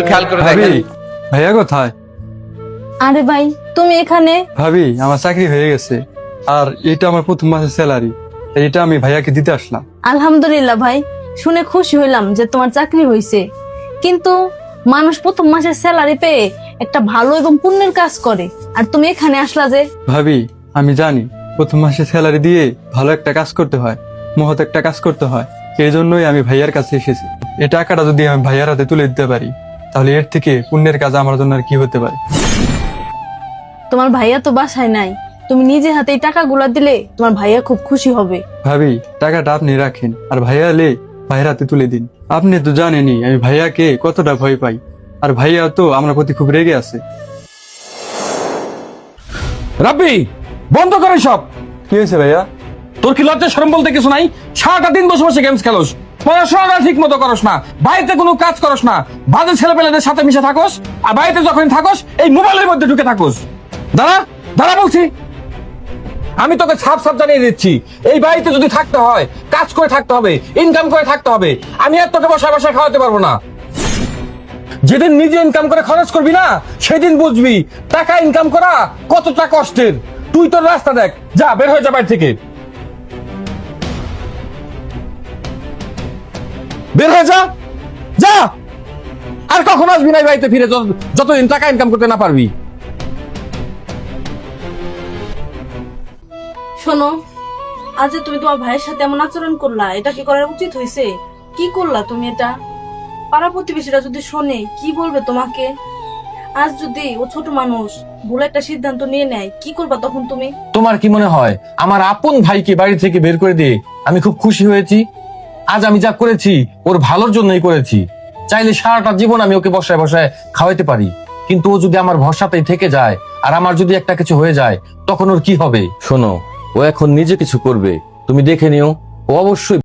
খেয়াল করে ভাবি, দেখেন। ভাইয়া কোথায়? আরে ভাই তুমি এখানে? ভাবি, আমার চাকরি হয়ে গেছে, আর এটা আমার প্রথম মাসের স্যালারি, এটা আমি ভাইয়াকে দিতে আসলাম। আলহামদুলিল্লাহ ভাই, শুনে খুশি হইলাম যে তোমার চাকরি হয়েছে। কিন্তু মানুষ প্রথম মাসের স্যালারি পেয়ে একটা ভালো এবং পুণ্যের কাজ করে, আর তুমি এখানে আসলা যে? ভাবি, আমি জানি প্রথম মাসের স্যালারি দিয়ে ভালো একটা কাজ করতে হয়, মহৎ একটা কাজ করতে হয়। এই জন্যই আমি ভাইয়ার কাছে এসেছি। এই টাকাটা যদি আমি ভাইয়ার হাতে তুলে দিতে পারি, তাহলে এর থেকে পুণ্যের কাজ আমার জন্য আর কি হতে পারে। তোমার ভাইয়া তো বাসায় নাই, তুমি নিজে হাতে এই টাকাগুলো দিলে তোমার ভাইয়া খুব খুশি হবে। ভাবি, টাকাটা আপনি রাখেন, আর ভাইয়া এলে ভাইয়ের হাতে তুলে দিন। আপনি তো জানেনই আমি ভাইয়াকে কতটা ভয় পাই, আর ভাইয়া তো আমার প্রতি খুব রেগে আছে। রাব্বি, বন্ধ করে সব। কি হয়েছে ভাইয়া? তোর কি লজ্জা শরম বলতে কিছু নাই? সারাটা দিন বসে বসে গেমস খেলোস, পড়াশোনাটা ঠিক মতো করস না, বাড়িতে কোনো কাজ করস না, বাজে ছেলে পেলেদের সাথে মিশে থাকোস, আর বাড়িতে যখন থাকোস এই মোবাইলের মধ্যে ঢুকে থাকোস। দাঁড়া দাঁড়া বলছি, আমি তোকে ছাপ ছাপ জানিয়ে দিচ্ছি, এই বাড়িতে যদি থাকতে হয় কাজ করে থাকতে হবে, ইনকাম করে থাকতে হবে। আমি আর তোকে বসায় বসায় খাওয়াতে পারবো না। যেদিন নিজে ইনকাম করে খরচ করবি না, সেদিন বুঝবি টাকা ইনকাম করা কতটা কষ্টের। তুই তোর রাস্তা দেখ, যা বের হয়ে যা বাড়ি থেকে, বের হয়ে যা, যা। আর কখন আসবি না এই বাড়িতে ফিরে, যতদিন টাকা ইনকাম করতে না পারবি। শোনো, আজ যে তুমি তোমার ভাইয়ের সাথে এমন আচরণ করলা, এটা কি করা উচিত হয়েছে? কি করলা তুমি এটা? পাড়া প্রতিবেশীরা যদি শোনে কি বলবে তোমাকে? আজ যদি ও ছোট মানুষ ভুল একটা সিদ্ধান্ত নিয়ে নেয়, কি করবা তখন তুমি? তোমার কি মনে হয় আমার আপন ভাইকে বাড়ি থেকে বের করে দিয়ে আমি খুব খুশি হয়েছি? আজ আমি যা করেছি ওর ভালোর জন্যই করেছি। চাইলে সারাটা জীবন আমি ওকে বসায় বসায় খাওয়াইতে পারি, কিন্তু ও যদি আমার ভরসাতেই থেকে যায় আর আমার যদি একটা কিছু হয়ে যায়, তখন ওর কি হবে? শোনো, ও এখন নিজে কিছু করবে, তুমি দেখে নিও, ও অবশ্যই